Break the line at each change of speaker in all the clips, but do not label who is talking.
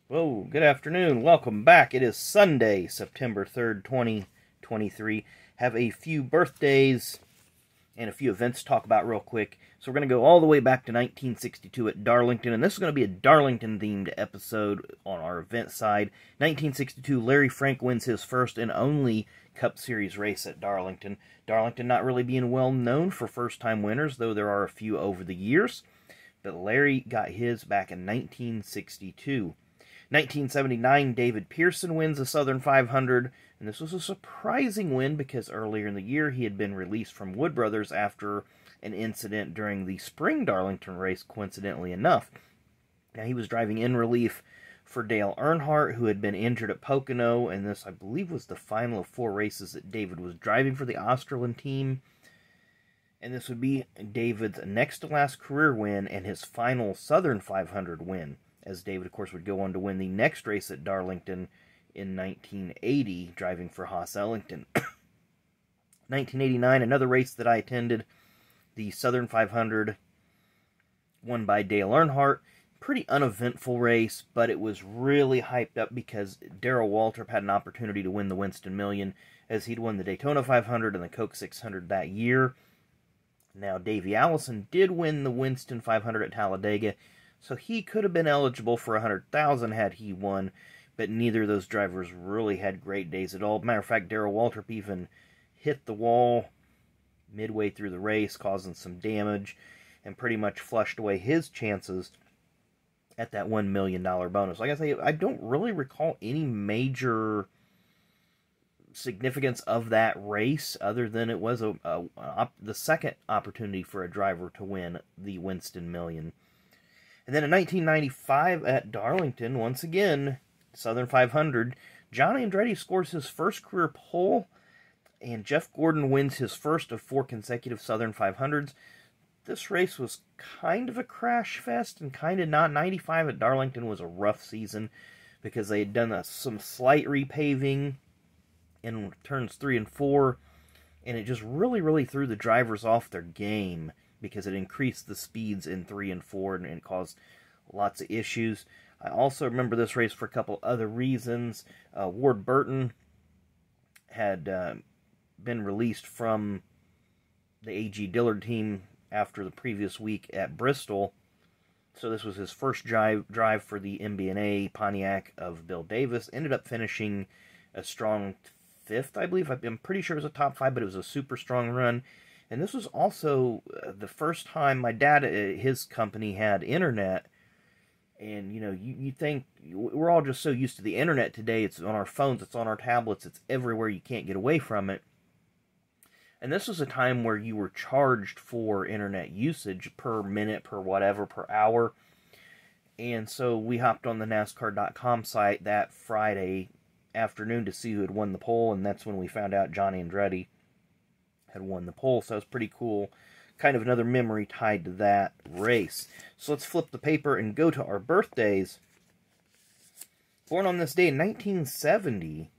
Whoa, good afternoon. Welcome back. It is Sunday, September 3rd, 2023. Have a few birthdays and a few events to talk about real quick. So we're going to go all the way back to 1962 at Darlington, and this is going to be a Darlington-themed episode on our event side. 1962, Larry Frank wins his first and only Cup Series race at Darlington. Darlington not really being well known for first-time winners, though there are a few over the years. But Larry got his back in 1962. 1979, David Pearson wins the Southern 500, and this was a surprising win because earlier in the year he had been released from Wood Brothers after an incident during the spring Darlington race, coincidentally enough. Now, he was driving in relief for Dale Earnhardt, who had been injured at Pocono, and this, I believe, was the final of 4 races that David was driving for the Australian team. And this would be David's next-to-last career win and his final Southern 500 win, as David, of course, would go on to win the next race at Darlington in 1980, driving for Haas Ellington. 1989, another race that I attended, the Southern 500, won by Dale Earnhardt. Pretty uneventful race, but it was really hyped up because Darrell Waltrip had an opportunity to win the Winston Million, as he'd won the Daytona 500 and the Coke 600 that year. Now, Davey Allison did win the Winston 500 at Talladega, so he could have been eligible for $100,000 had he won, but neither of those drivers really had great days at all. Matter of fact, Darrell Waltrip even hit the wall midway through the race, causing some damage, and pretty much flushed away his chances at that $1 million bonus. Like I say, I don't really recall any major significance of that race, other than it was the second opportunity for a driver to win the Winston Million. And then in 1995 at Darlington, once again, Southern 500, Johnny Andretti scores his first career pole, and Jeff Gordon wins his first of 4 consecutive Southern 500s. This race was kind of a crash fest and kind of not. 95 at Darlington was a rough season because they had done some slight repaving in turns 3 and 4, and it just really threw the drivers off their game, because it increased the speeds in 3 and 4 and caused lots of issues. I also remember this race for a couple other reasons. Ward Burton had been released from the A.G. Dillard team after the previous week at Bristol, so this was his first drive for the MB&A Pontiac of Bill Davis. Ended up finishing a strong 5th, I believe. I'm pretty sure it was a top 5, but it was a super strong run. And this was also the first time my dad, his company, had internet. And, you know, you think, we're all just so used to the internet today. It's on our phones, it's on our tablets, it's everywhere, you can't get away from it. And this was a time where you were charged for internet usage per minute, per whatever, per hour. And so we hopped on the NASCAR.com site that Friday afternoon to see who had won the pole, and that's when we found out Johnny Andretti had won the pole, so it was pretty cool. Kind of another memory tied to that race. So let's flip the paper and go to our birthdays. Born on this day in 1970,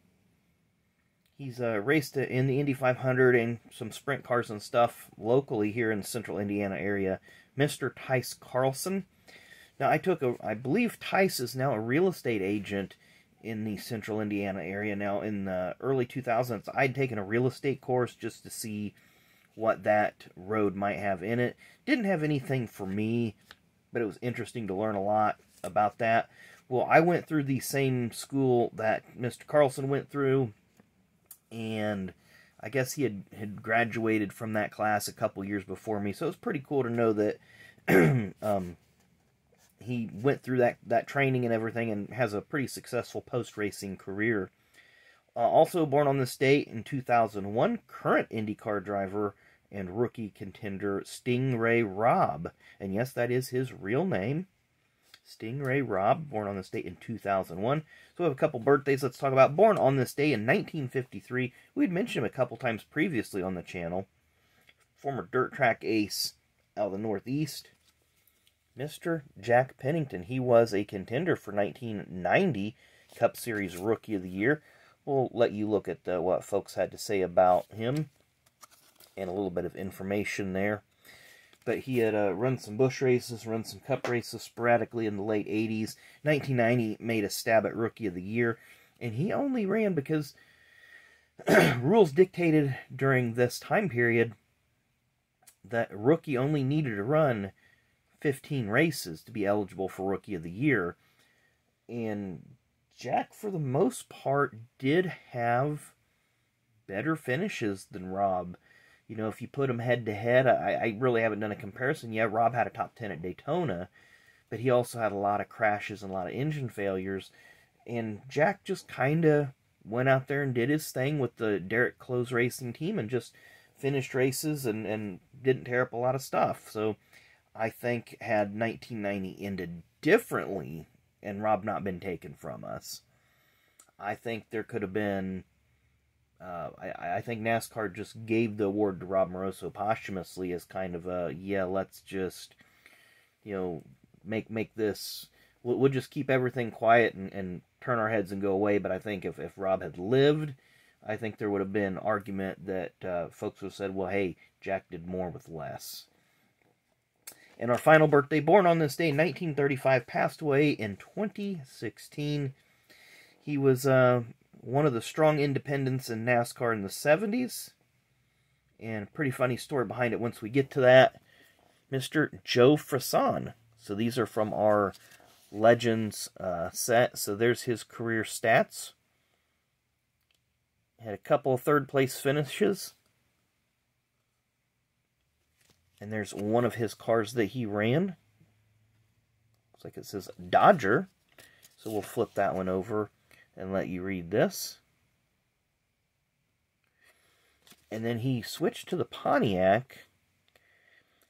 he's raced in the Indy 500 and some sprint cars and stuff locally here in the central Indiana area. Mr. Tyce Carlson. Now, I believe Tyce is now a real estate agent in the central Indiana area. Now, in the early 2000s, I'd taken a real estate course just to see what that road might have in it. Didn't have anything for me, but it was interesting to learn a lot about that. Well, I went through the same school that Mr. Carlson went through, and I guess he had graduated from that class a couple years before me, so it was pretty cool to know that he went through that training and everything and has a pretty successful post-racing career. Also born on this date in 2001, current IndyCar driver and rookie contender Stingray Robb. And yes, that is his real name. Stingray Robb, born on this date in 2001. So we have a couple birthdays let's talk about. Born on this day in 1953. We had mentioned him a couple times previously on the channel. Former dirt track ace out of the Northeast, Mr. Jack Pennington. He was a contender for 1990 Cup Series Rookie of the Year. We'll let you look at what folks had to say about him and a little bit of information there. but he had run some Busch races, run some Cup races sporadically in the late 80s. 1990 made a stab at Rookie of the Year, and he only ran because rules dictated during this time period that rookie only needed to run 15 races to be eligible for Rookie of the Year. And Jack, for the most part, did have better finishes than Robb. You know, if you put them head-to-head, I really haven't done a comparison yet. Robb had a top 10 at Daytona, but he also had a lot of crashes and a lot of engine failures. And Jack just kind of went out there and did his thing with the Derek Close Racing team and just finished races and didn't tear up a lot of stuff. So I think had 1990 ended differently and Robb not been taken from us, I think there could have been... I think NASCAR just gave the award to Robb Moroso posthumously as kind of a, yeah, let's just, you know, make this... We'll just keep everything quiet and turn our heads and go away. But I think if Robb had lived, I think there would have been argument that folks would have said, well, hey, Jack did more with less. And our final birthday, born on this day, 1935, passed away in 2016. He was one of the strong independents in NASCAR in the 70s. And a pretty funny story behind it once we get to that. Mr. Joe Frasson. So these are from our Legends set. So there's his career stats. Had a couple of third-place finishes. And there's one of his cars that he ran. Looks like it says Dodger. So we'll flip that one over and let you read this. And then he switched to the Pontiac.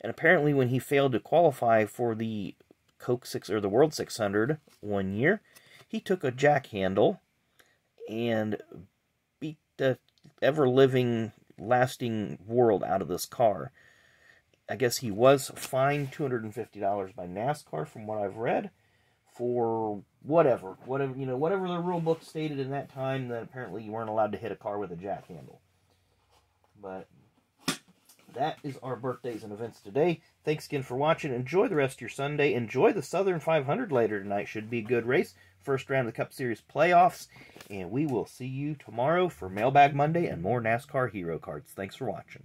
And apparently when he failed to qualify for the Coke 6 or the World 600 one year, he took a jack handle and beat the ever-living, lasting world out of this car. I guess he was fined $250 by NASCAR, from what I've read, for whatever the rule book stated in that time, that apparently you weren't allowed to hit a car with a jack handle. But that is our birthdays and events today. Thanks again for watching. Enjoy the rest of your Sunday. Enjoy the Southern 500 later tonight. Should be a good race. First round of the Cup Series playoffs. And we will see you tomorrow for Mailbag Monday and more NASCAR Hero Cards. Thanks for watching.